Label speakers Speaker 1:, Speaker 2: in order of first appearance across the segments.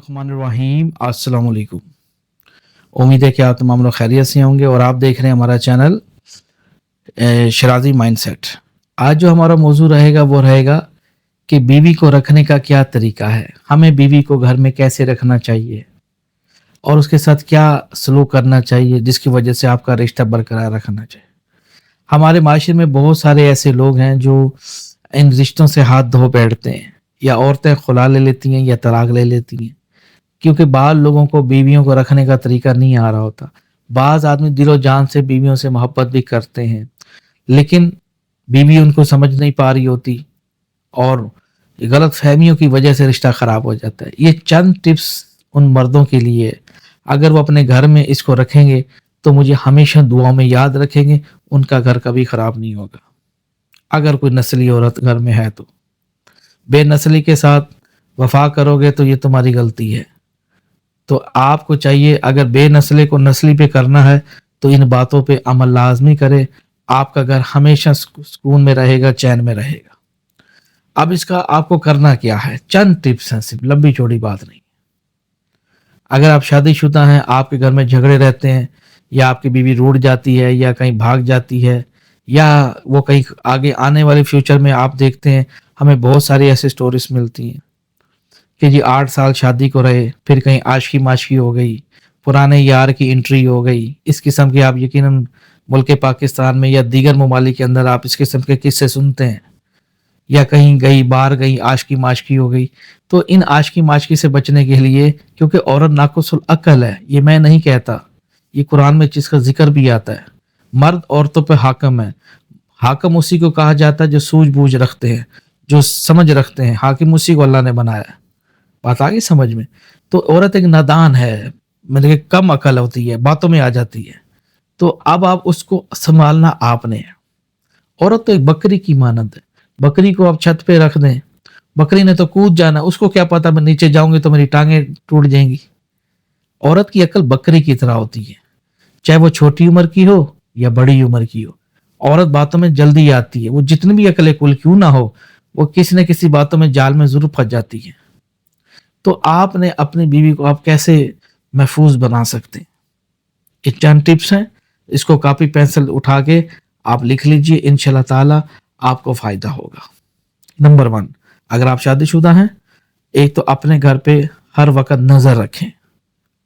Speaker 1: रहमानिर्रहीम। अस्सलाम वालेकुम। उम्मीद है कि आप तमाम लोग खैरियत से होंगे और आप देख रहे हैं हमारा चैनल शराजी माइंडसेट। आज जो हमारा मौजू रहेगा वो रहेगा कि बीवी को रखने का क्या तरीका है, हमें बीवी को घर में कैसे रखना चाहिए और उसके साथ क्या सलूक करना चाहिए जिसकी वजह से आपका रिश्ता बरकरार रखना चाहिए। हमारे माशरे में बहुत सारे ऐसे लोग हैं जो इन रिश्तों से हाथ धो बैठते हैं, या औरतें खुला ले लेती हैं या तलाक ले लेती हैं, क्योंकि बाल लोगों को बीवियों को रखने का तरीका नहीं आ रहा होता। बाज आदमी दिलो जान से बीवियों से मोहब्बत भी करते हैं, लेकिन बीवी उनको समझ नहीं पा रही होती और गलत फहमियों की वजह से रिश्ता खराब हो जाता है। ये चंद टिप्स उन मर्दों के लिए, अगर वो अपने घर में इसको रखेंगे तो मुझे हमेशा दुआओं में याद रखेंगे, उनका घर कभी खराब नहीं होगा। अगर कोई नस्ली औरत घर में है तो बेनस्ली के साथ वफा करोगे तो ये तुम्हारी गलती है। तो आपको चाहिए, अगर बेनस्ले को नस्ली पे करना है तो इन बातों पे अमल लाजमी करे, आपका घर हमेशा सुकून में रहेगा, चैन में रहेगा। अब इसका आपको करना क्या है, चंद टिप्स हैं, सिर्फ लंबी चौड़ी बात नहीं। अगर आप शादीशुदा हैं, आपके घर में झगड़े रहते हैं, या आपकी बीवी रूठ जाती है या कहीं भाग जाती है, या वो कहीं आगे आने वाले फ्यूचर में आप देखते हैं, हमें बहुत सारी ऐसी स्टोरीज मिलती हैं कि जी 8 साल शादी को रहे, फिर कहीं आशिकी माशिकी हो गई, पुराने यार की एंट्री हो गई। इस किस्म के आप यकीनन मुल्क पाकिस्तान में या दीगर ममालिक के अंदर आप इस किस्म के किस्से सुनते हैं। या कहीं गई बाहर गई, आशिकी माशिकी हो गई। तो इन आशिकी माशिकी से बचने के लिए, क्योंकि औरत नाकुसुल अक्ल है, ये मैं नहीं कहता, ये कुरान में जिसका जिक्र भी आता है, मर्द औरतों पर हाकिम है। हाकिम उसी को कहा जाता है जो सूझबूझ रखते हैं, जो समझ रखते हैं। हाकिम उसी को अल्लाह ने बनाया है। बात आ गई समझ में? तो औरत एक नादान है, मतलब कम अकल होती है, बातों में आ जाती है। तो अब आप उसको संभालना आपने है। औरत तो एक बकरी की मानद है, बकरी को आप छत पे रख दें, बकरी ने तो कूद जाना, उसको क्या पता मैं नीचे जाऊंगी तो मेरी टांगे टूट जाएंगी। औरत की अकल बकरी की तरह होती है, चाहे वो छोटी उम्र की हो या बड़ी उम्र की हो। औरत बातों में जल्दी आती है, वो जितनी भी अकल कुल क्यों ना हो, वो किसी न किसी बातों में जाल में जरूर फंस जाती है। तो आपने अपनी बीवी को आप कैसे महफूज बना सकते हैं, ये चंद टिप्स हैं। इसको कॉपी पेंसिल उठा के आप लिख लीजिए, इंशाल्लाह ताला आपको फायदा होगा। नंबर 1, अगर आप शादीशुदा हैं, एक तो अपने घर पे हर वक्त नजर रखें,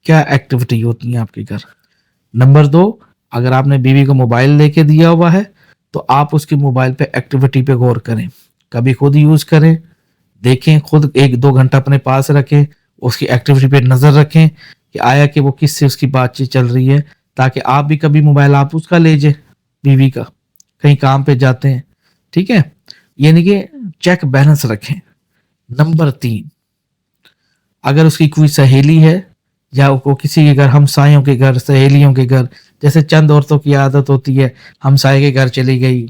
Speaker 1: क्या एक्टिविटी होती है आपके घर। नंबर 2, अगर आपने बीवी को मोबाइल लेके दिया हुआ है तो आप उसकी मोबाइल पे एक्टिविटी पे गौर करें, कभी खुद यूज करें, देखें, खुद 1-2 घंटा अपने पास रखें, उसकी एक्टिविटी पे नजर रखें कि आया कि वो किससे उसकी बातचीत चल रही है, ताकि आप भी कभी मोबाइल आप उसका ले जाए, बीवी का, कहीं काम पे जाते हैं, ठीक है, यानी कि चेक बैलेंस रखें। नंबर 3, अगर उसकी कोई सहेली है या वो किसी के घर, हमसायों के घर, सहेलियों के घर, जैसे चंद औरतों की आदत होती है, हमसाये के घर चली गई,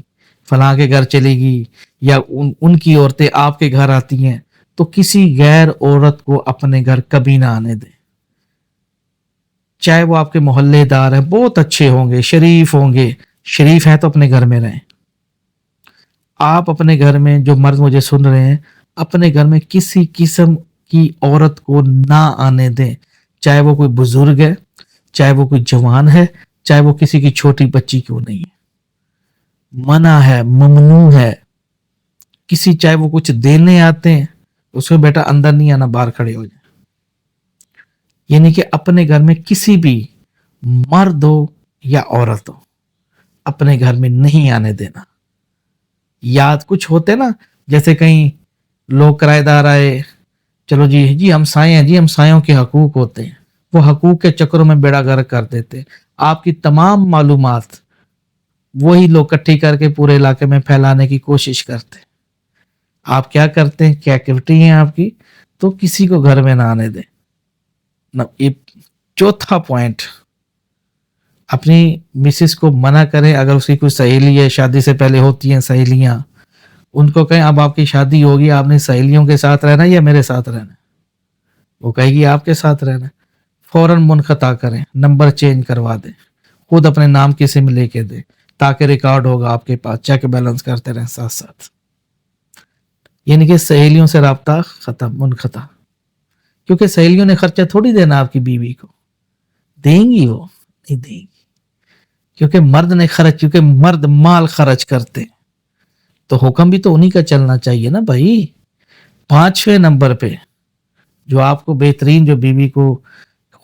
Speaker 1: फलां के घर चली गई, या उनकी औरतें आपके घर आती हैं, तो किसी गैर औरत को अपने घर कभी ना आने दें। चाहे वो आपके मोहल्लेदार हैं, बहुत अच्छे होंगे, शरीफ होंगे, शरीफ हैं तो अपने घर में रहें। आप अपने घर में, जो मर्द मुझे सुन रहे हैं, अपने घर में किसी किस्म की औरत को ना आने दें, चाहे वो कोई बुजुर्ग है, चाहे वो कोई जवान है, चाहे वो किसी की छोटी बच्ची क्यों नहीं है, मना है, ममनू है। किसी, चाहे वो कुछ देने आते हैं, उसको बेटा अंदर नहीं आना, बाहर खड़े हो जाए। यानी कि अपने घर में किसी भी मर्द हो या औरत हो, अपने घर में नहीं आने देना। याद कुछ होते ना, जैसे कहीं लोग किराएदार आए, चलो जी जी हमसाए हैं, जी हमसायों के हकूक होते हैं, वो हकूक के चक्करों में बेड़ा गर्क कर देते हैं। आपकी तमाम मालूमात वही लोग इकट्ठी करके पूरे इलाके में फैलाने की कोशिश करते हैं। आप क्या करते हैं, क्या एक्टिविटी है आपकी, तो किसी को घर में ना आने दें ना। ये चौथा पॉइंट, अपनी मिसेस को मना करें, अगर उसकी कोई सहेली है, शादी से पहले होती हैं सहेलियां, उनको कहें अब आपकी शादी होगी, आपने सहेलियों के साथ रहना या मेरे साथ रहना। वो कहेगी आपके साथ रहना, फौरन मुनक़ता करें, नंबर चेंज करवा दें, खुद अपने नाम की सिम लेके दें, ताकि रिकॉर्ड होगा आपके पास, चेक बैलेंस करते रहें साथ साथ। यानी कि सहेलियों से राब्ता खत्म, मुनक़ता। क्योंकि सहेलियों ने खर्चा थोड़ी देना आपकी बीवी को, देंगी वो नहीं देंगी, क्योंकि मर्द ने खर्च, क्योंकि मर्द माल खर्च करते हैं, तो हुक्म भी तो उन्हीं का चलना चाहिए ना भाई। 5वें नंबर पे जो आपको बेहतरीन, जो बीवी को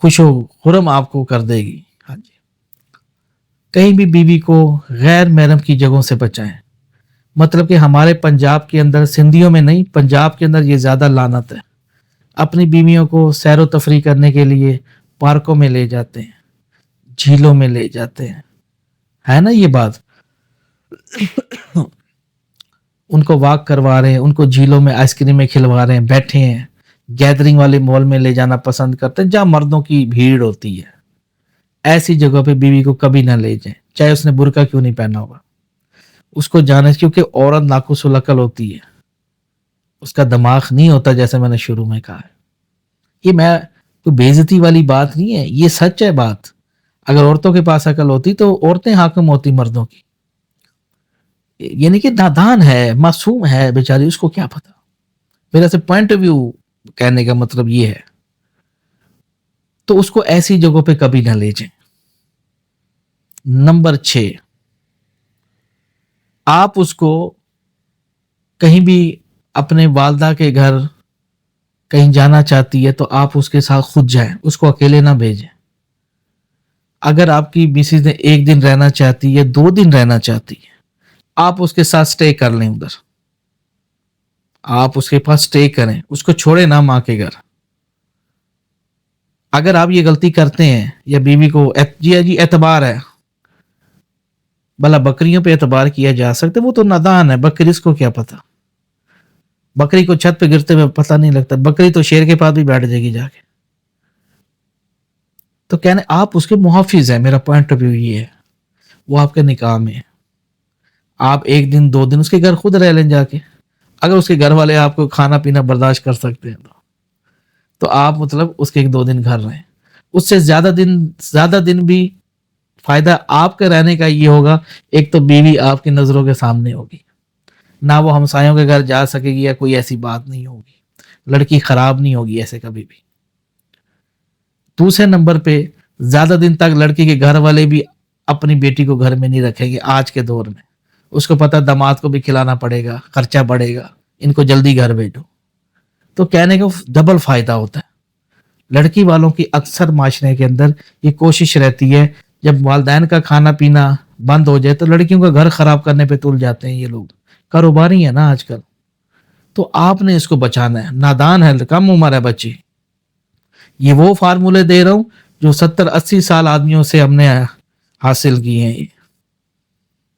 Speaker 1: खुशो खुरम आपको कर देगी, हाँ जी, कहीं भी बीवी को गैर महरम की जगहों से बचाएं। मतलब कि हमारे पंजाब के अंदर, सिंधियों में नहीं, पंजाब के अंदर ये ज़्यादा लानत है, अपनी बीवियों को सैर तफरी करने के लिए पार्कों में ले जाते हैं, झीलों में ले जाते हैं, है ना ये बात। उनको वॉक करवा रहे हैं, उनको झीलों में आइसक्रीमें खिलवा रहे हैं, बैठे हैं, गैदरिंग वाले मॉल में ले जाना पसंद करते हैं जहाँ मर्दों की भीड़ होती है। ऐसी जगह पे बीवी को कभी ना ले जाएं, चाहे उसने बुर्का क्यों नहीं पहना होगा, उसको जाने, क्योंकि औरत नाकुसुल अकल होती है, उसका दिमाग नहीं होता, जैसे मैंने शुरू में कहा है। ये मैं कोई बेइज्जती वाली बात नहीं है, ये सच है बात। अगर औरतों के पास अकल होती तो औरतें हाकिम होती मर्दों की। यानी कि नादान है, मासूम है बेचारी, उसको क्या पता। मेरा से पॉइंट ऑफ व्यू कहने का मतलब ये है। तो उसको ऐसी जगहों पे कभी ना ले जाएं। नंबर 6, आप उसको कहीं भी अपने वालदा के घर कहीं जाना चाहती है तो आप उसके साथ खुद जाएं, उसको अकेले ना भेजें। अगर आपकी मिसेज ने 1 दिन रहना चाहती है, 2 दिन रहना चाहती है, आप उसके साथ स्टे कर लें, उधर आप उसके पास स्टे करें, उसको छोड़े ना माँ के घर। अगर आप ये गलती करते हैं या बीवी को जी एतबार है, भला बकरियों पे एतबार किया जा सकता है, वो तो नादान है, बकरी इसको क्या पता। बकरी को छत पे गिरते हुए पता नहीं लगता, बकरी तो शेर के पास भी बैठ जाएगी जाके। तो कहने आप उसके मुहाफिज है, मेरा पॉइंट ऑफ व्यू ये है। वो आपके निकाह में है, आप 1 दिन 2 दिन उसके घर खुद रह लें जाके। अगर उसके घर वाले आपको खाना पीना बर्दाश्त कर सकते हैं तो आप मतलब उसके 1-2 दिन घर रहें। उससे ज्यादा दिन भी फायदा आपके रहने का ये होगा, एक तो बीवी आपकी नजरों के सामने होगी, ना वो हमसायों के घर जा सकेगी या कोई ऐसी बात नहीं होगी, लड़की खराब नहीं होगी ऐसे कभी भी। दूसरे नंबर पे, ज्यादा दिन तक लड़की के घर वाले भी अपनी बेटी को घर में नहीं रखेंगे आज के दौर में। उसको पता दामाद को भी खिलाना पड़ेगा, खर्चा बढ़ेगा, इनको जल्दी घर भेजो। तो कहने का डबल फायदा होता है। लड़की वालों की अक्सर माशरे के अंदर ये कोशिश रहती है, जब वालदैन का खाना पीना बंद हो जाए तो लड़कियों का घर खराब करने पे तुल जाते हैं ये लोग, कारोबारी है ना आजकल। तो आपने इसको बचाना है, नादान है, कम उम्र है बच्ची। ये वो फार्मूले दे रहा हूं जो 70-80 साल आदमियों से हमने हासिल किए हैं।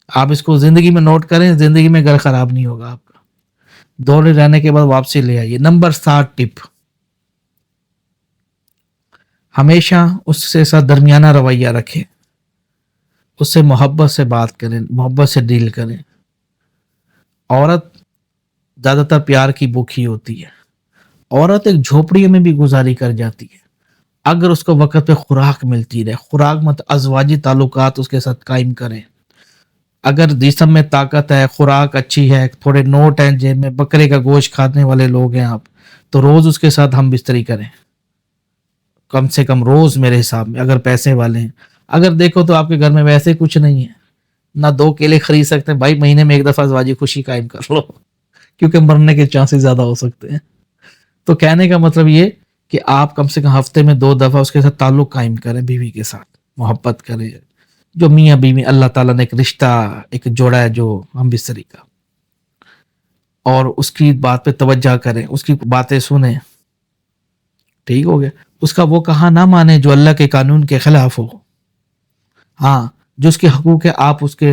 Speaker 1: आप इसको जिंदगी में नोट करें, जिंदगी में घर खराब नहीं होगा आपका। दौड़े रहने के बाद वापसी ले आइए। नंबर 7 टिप, हमेशा उससे साथ दरमियाना रवैया रखें, उससे मोहब्बत से बात करें, मोहब्बत से डील करें। औरत ज्यादातर प्यार की भूखी होती है। औरत एक झोपड़ी में भी गुजारी कर जाती है अगर उसको वक्त पे खुराक मिलती रहे। खुराक मत अजवाजी ताल्लुकात उसके साथ कायम करें। अगर जिस्म में ताकत है, खुराक अच्छी है, थोड़े नोट हैं जेब में, बकरे का गोश्त खाने वाले लोग हैं आप, तो रोज उसके साथ हम बिस्तरी करें, कम से कम रोज मेरे हिसाब में, अगर पैसे वाले हैं। अगर देखो तो आपके घर में वैसे कुछ नहीं है, ना 2 केले खरीद सकते हैं भाई, महीने में 1 दफा अजवाजी खुशी कायम कर लो, क्योंकि मरने के चांसेस ज्यादा हो सकते हैं। तो कहने का मतलब ये कि आप कम से कम हफ्ते में 2 दफा उसके साथ ताल्लुक कायम करें, बीवी के साथ मोहब्बत करें। जो मियाँ बीवी अल्लाह ताला ने एक रिश्ता, एक जोड़ा है जो हम बिस्तरी का, और उसकी बात पे तवज्जो करें, उसकी बातें सुने, ठीक हो गया। उसका वो कहा ना माने जो अल्लाह के कानून के खिलाफ हो। हाँ, जो उसके हकूक है आप उसके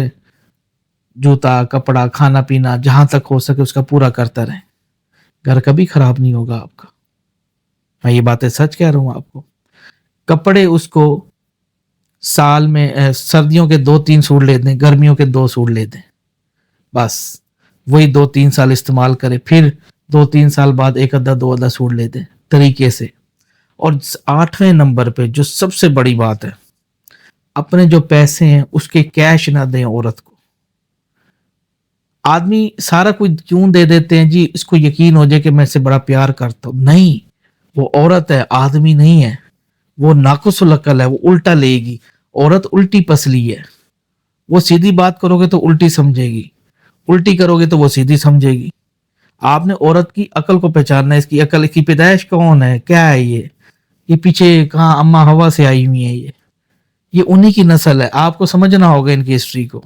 Speaker 1: जूता, कपड़ा, खाना पीना जहां तक हो सके उसका पूरा करता रहे, घर कभी खराब नहीं होगा आपका। मैं ये बातें सच कह रहा हूं आपको। कपड़े उसको साल में सर्दियों के 2-3 सूट ले दें, गर्मियों के 2 सूट ले दें, बस वही 2-3 साल इस्तेमाल करें, फिर 2-3 साल बाद 1 आधा 2 आधा सूट ले दें तरीके से। और 8वें नंबर पे जो सबसे बड़ी बात है, अपने जो पैसे हैं उसके कैश ना दें औरत को। आदमी सारा कुछ क्यों दे देते हैं जी, इसको यकीन हो जाए कि मैं इससे बड़ा प्यार करता हूं। नहीं, وہ عورت ہے، آدمی نہیں ہے. وہ ناقص العقل ہے، وہ الٹا لے گی. عورت الٹی پسلی ہے، وہ سیدھی بات کرو گے تو الٹی سمجھے گی، الٹی کرو گے تو وہ سیدھی سمجھے گی. آپ نے عورت کی عقل کو پہچاننا ہے. اس کی عقل، اس کی پیدائش کون ہے، کیا ہے یہ پیچھے کہاں اما ہوا سے آئی ہوئی ہے. یہ انہی کی نسل ہے. آپ کو سمجھنا ہوگا ان کی ہسٹری کو.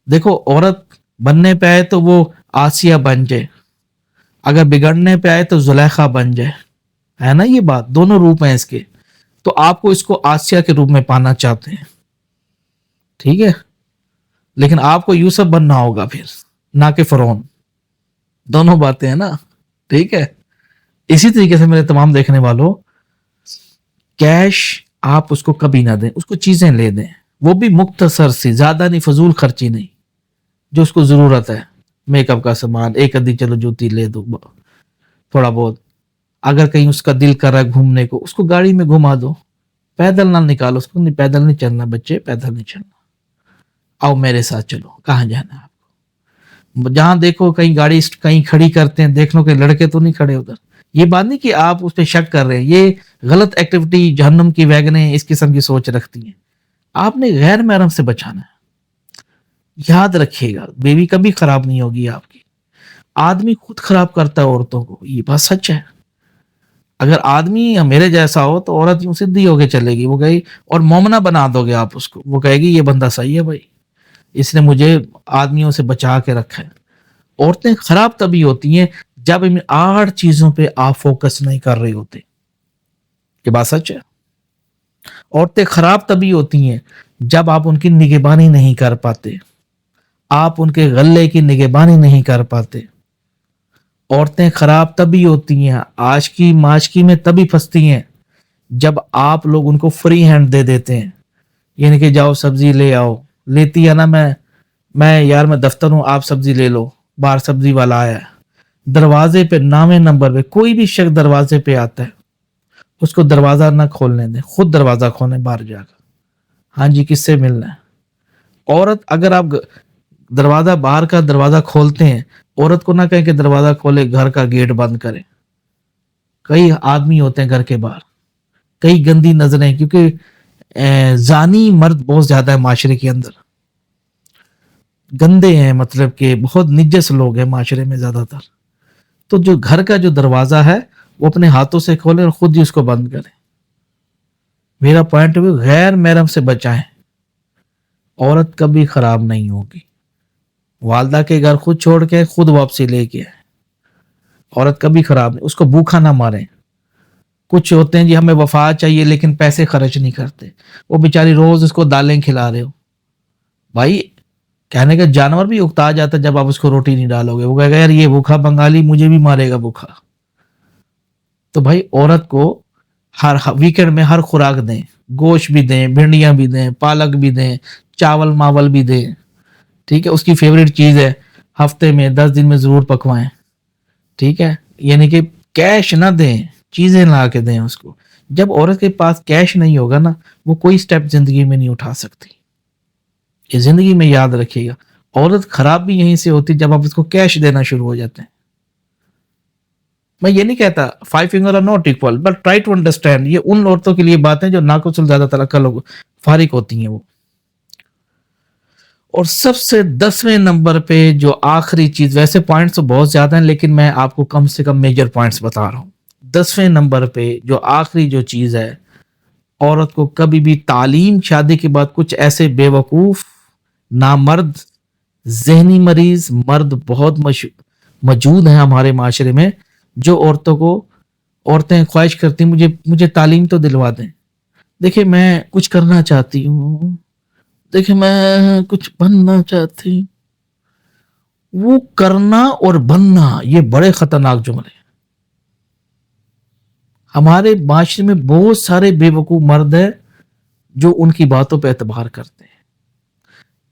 Speaker 1: دیکھو، عورت بننے پہ آئے تو وہ آسیہ بن جائے، اگر بگڑنے پہ آئے تو زلیخا بن جائے. ہے نا یہ بات؟ دونوں روپ ہیں اس کے. تو آپ کو اس کو آسیہ کے روپ میں پانا چاہتے ہیں، ٹھیک ہے، لیکن آپ کو یوسف بننا ہوگا پھر، نہ کہ فرعون. دونوں باتیں ہیں نا، ٹھیک ہے. اسی طریقے سے میرے تمام دیکھنے والوں، کیش آپ اس کو کبھی نہ دیں، اس کو چیزیں لے دیں، وہ بھی مختصر سی، زیادہ نہیں، فضول خرچی نہیں، جو اس کو ضرورت ہے. میک اپ کا سامان، ایک ادھی چلو جوتی لے دو، تھوڑا بہت. اگر کہیں اس کا دل کر رہا ہے گھومنے کو، اس کو گاڑی میں گھما دو. پیدل نہ نکالو اس کو، نہیں پیدل نہیں چلنا بچے، پیدل نہیں چلنا. آؤ میرے ساتھ چلو، کہاں جانا ہے آپ کو؟ جہاں دیکھو کہیں گاڑی کہیں کھڑی کرتے ہیں، دیکھ لو کہ لڑکے تو نہیں کھڑے ادھر. یہ بات نہیں کہ آپ اس پہ شک کر رہے ہیں، یہ غلط ایکٹیویٹی، جہنم کی ویگنیں اس قسم کی سوچ رکھتی ہیں. آپ نے غیر محرم سے بچانا ہے. یاد رکھیے گا، بیوی کبھی خراب نہیں ہوگی آپ کی. آدمی خود خراب کرتا ہے عورتوں کو، یہ بات سچ ہے. اگر آدمی میرے جیسا ہو تو عورت یوں سدھی ہو کے چلے گی، وہ کہے گی، اور مومنہ بنا دو گے آپ اس کو، وہ کہے گی یہ بندہ صحیح ہے بھائی، اس نے مجھے آدمیوں سے بچا کے رکھا ہے. عورتیں خراب تبھی ہوتی ہیں جب ان 8 چیزوں پہ آپ فوکس نہیں کر رہے ہوتے. یہ بات سچ ہے. عورتیں خراب تبھی ہوتی ہیں جب آپ ان کی نگہبانی نہیں کر پاتے، آپ ان کے غلے کی نگہبانی نہیں کر پاتے. عورتیں خراب تبھی ہوتی ہیں، عاشقی معاشقی میں تبھی پھنستی ہیں جب آپ لوگ ان کو فری ہینڈ دے دیتے ہیں. یعنی کہ جاؤ سبزی لے آؤ، لیتی ہے نا، میں یار میں دفتر ہوں، آپ سبزی لے لو، باہر سبزی والا آیا ہے. دروازے پہ نامے نمبر پہ کوئی بھی شخص دروازے پہ آتا ہے، اس کو دروازہ نہ کھولنے دیں، خود دروازہ کھولیں باہر جا کر. ہاں جی، کس سے ملنا ہے؟ عورت، اگر آپ دروازہ، باہر کا دروازہ کھولتے ہیں، عورت کو نہ کہیں کہ دروازہ کھولے، گھر کا گیٹ بند کرے. کئی آدمی ہوتے ہیں گھر کے باہر، کئی گندی نظریں، کیونکہ زانی مرد بہت زیادہ ہے معاشرے کے اندر، گندے ہیں، مطلب کہ بہت نجس لوگ ہیں معاشرے میں زیادہ تر. تو جو گھر کا جو دروازہ ہے وہ اپنے ہاتھوں سے کھولیں اور خود ہی اس کو بند کریں. میرا پوائنٹ بھی غیر محرم سے بچائیں. عورت کبھی خراب نہیں ہوگی. والدہ کے گھر خود چھوڑ کے خود واپسی لے کے آئے، عورت کبھی خراب نہیں. اس کو بھوکا نہ ماریں. کچھ ہوتے ہیں جی ہمیں وفا چاہیے لیکن پیسے خرچ نہیں کرتے، وہ بیچاری روز اس کو دالیں کھلا رہے ہو. بھائی کہنے کا جانور بھی اکتا جاتا ہے جب آپ اس کو روٹی نہیں ڈالو گے، وہ کہے گا یار یہ بھوکا بنگالی مجھے بھی مارے گا بھوکا. تو بھائی عورت کو ہر ویکینڈ میں ہر خوراک دیں، گوشت بھی دیں، بھنڈیاں بھی دیں، پالک بھی دیں، چاول ماول بھی دیں، ٹھیک ہے. اس کی فیوریٹ چیز ہے، ہفتے میں 10 دن میں ضرور پکوائیں، ٹھیک ہے. یعنی کہ کیش نہ دیں، چیزیں لا کے دیں اس کو. جب عورت کے پاس کیش نہیں ہوگا نا، وہ کوئی سٹیپ زندگی میں نہیں اٹھا سکتی. یہ زندگی میں یاد رکھیے گا. عورت خراب بھی یہیں سے ہوتی جب آپ اس کو کیش دینا شروع ہو جاتے ہیں. میں یہ نہیں کہتا 5 finger are not equal, but try to understand. یہ ان عورتوں کے لیے باتیں جو ناقص زیادہ تر عقل فارغ ہوتی ہیں وہ. اور سب سے 10ویں نمبر پہ جو آخری چیز، ویسے پوائنٹس تو بہت زیادہ ہیں لیکن میں آپ کو کم سے کم میجر پوائنٹس بتا رہا ہوں. 10ویں نمبر پہ جو آخری جو چیز ہے، عورت کو کبھی بھی تعلیم، شادی کے بعد کچھ ایسے بے وقوف، نامرد، ذہنی مریض مرد بہت موجود ہیں ہمارے معاشرے میں، جو عورتیں خواہش کرتی مجھے تعلیم تو دلوا دیں. دیکھیں میں کچھ کرنا چاہتی ہوں، دیکھیں میں کچھ بننا چاہتی. وہ کرنا اور بننا یہ بڑے خطرناک جملے ہیں. ہمارے معاشرے میں بہت سارے بے وقوف مرد ہیں جو ان کی باتوں پہ اعتبار کرتے ہیں.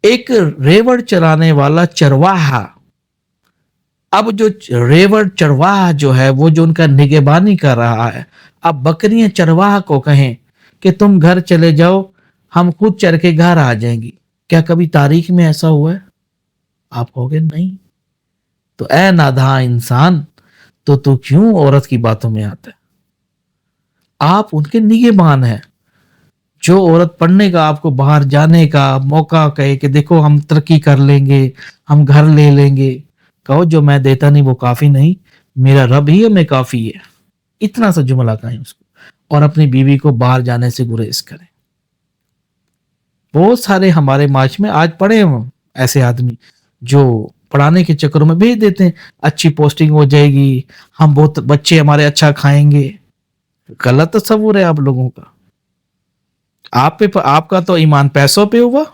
Speaker 1: ایک ریوڑ چرانے والا چرواہا، اب جو ریوڑ چرواہا جو ہے وہ جو ان کا نگہبانی کر رہا ہے، اب بکریاں چرواہا کو کہیں کہ تم گھر چلے جاؤ، ہم خود چر کے گھر آ جائیں گی. کیا کبھی تاریخ میں ایسا ہوا ہے؟ آپ کہو گے نہیں. تو اے ناداں انسان، तो तू क्यों औरत की बातों में आता है? आप उनके निगहबान हैं। जो औरत पढ़ने का, आपको बाहर जाने का मौका कहे कि देखो हम तरक्की कर लेंगे, हम घर ले लेंगे, कहो जो मैं देता नहीं वो काफी नहीं, मेरा रब ही हमें काफी है, इतना सा जुमला कहें उसको, और अपनी बीवी को बाहर जाने से गुरेज करें। बहुत सारे हमारे माश में आज पढ़े हम ऐसे आदमी जो पढ़ाने के चक्करों में भेज देते हैं, अच्छी पोस्टिंग हो जाएगी, हम बहुत बच्चे हमारे अच्छा खाएंगे। गलत तस्वुर है आप लोगों का। आप पे, आपका तो ईमान पैसों पे हुआ,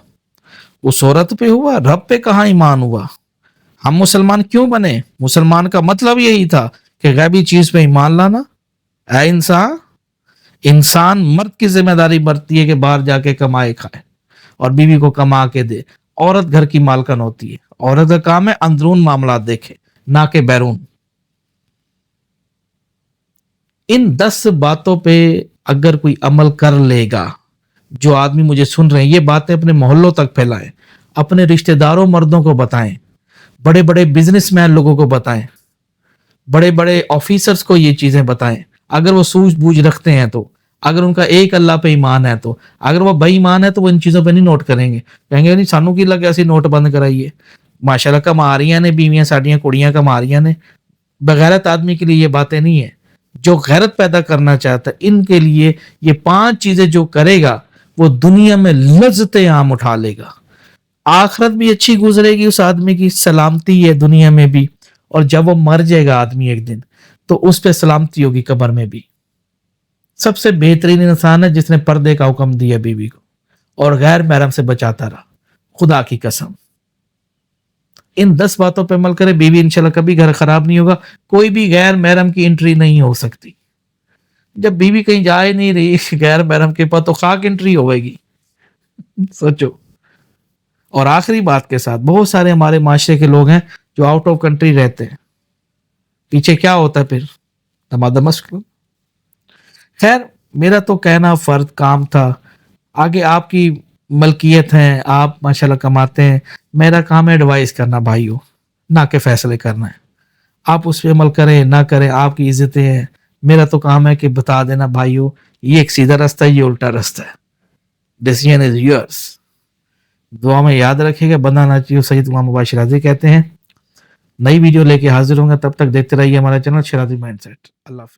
Speaker 1: उस औरत पे हुआ, रब पे कहाँ ईमान हुआ? हम मुसलमान क्यों बने? मुसलमान का मतलब यही था कि गैबी चीज पे ईमान लाना। ऐ इंसान, इंसान मर्द की जिम्मेदारी बनती है कि बाहर जाके कमाए खाए और बीवी को कमा के दे। औरत घर की मालकन होती है, औरत का काम है अंदरून मामला देखे, ना के बैरून। इन 10 बातों पे अगर कोई अमल कर लेगा, जो आदमी मुझे सुन रहे हैं, ये बातें अपने मोहल्लों तक फैलाएं, अपने रिश्तेदारों मर्दों को बताएं, बड़े बड़े बिजनेसमैन लोगों को बताएं, बड़े बड़े ऑफिसर्स को ये चीजें बताएं। अगर वो सूझबूझ रखते हैं तो, अगर उनका एक अल्लाह पे ईमान है तो, अगर वो बेईमान है तो वो इन चीजों पे नहीं नोट करेंगे, कहेंगे नहीं सानू की लगे ऐसी नोट बंद कराइए। माशाल्लाह कमा रही ने बीवियां साडियां, कुड़ियां कमा रही ने। बगैरत आदमी के लिए ये बातें नहीं है। जो गैरत पैदा करना चाहता है, इनके लिए ये 5 चीजें जो करेगा वो दुनिया में लज्जते आम उठा लेगा। आखिरत भी अच्छी गुजरेगी उस आदमी की, सलामती है दुनिया में भी, और जब वो मर जाएगा आदमी एक दिन, तो उस पे सलामती होगी कब्र में भी। सबसे बेहतरीन इंसान है जिसने पर्दे का हुक्म दिया बीवी को और गैर महरम से बचाता रहा, खुदा की कसम। इन 10 बातों पे अमल करे, बीवी इंशाल्लाह कभी घर खराब नहीं होगा। कोई भी गैर महरम की एंट्री नहीं हो सकती। जब बीवी कहीं जा ही नहीं रही गैर महरम के पास, तो खाक एंट्री होगी, सोचो। और आखिरी बात के साथ, बहुत सारे हमारे माशरे के लोग हैं जो आउट ऑफ कंट्री रहते हैं, पीछे क्या होता है फिर? दमादमस्क। खैर, मेरा तो कहना फर्ज काम था। आगे आपकी मलकियत है, आप माशाल्लाह कमाते हैं, मेरा काम है एडवाइस करना भाइयों, ना के फैसले करना है। आप उस पर अमल करें ना करें, आपकी इज्जतें हैं। मेरा तो काम है कि बता देना भाइयों, ये एक सीधा रास्ता है, ये उल्टा रास्ता है, डिसीजन इज योर्स। दुआ में याद रखिएगा, बंदा ना चाहिए। सैयद इमाम मुबाशिर शिराजी कहते हैं। नई वीडियो लेके हाजिर होंगे, तब तक देखते रहिए हमारा चैनल शिराजी माइंडसेट। अल्लाह हाफिज़।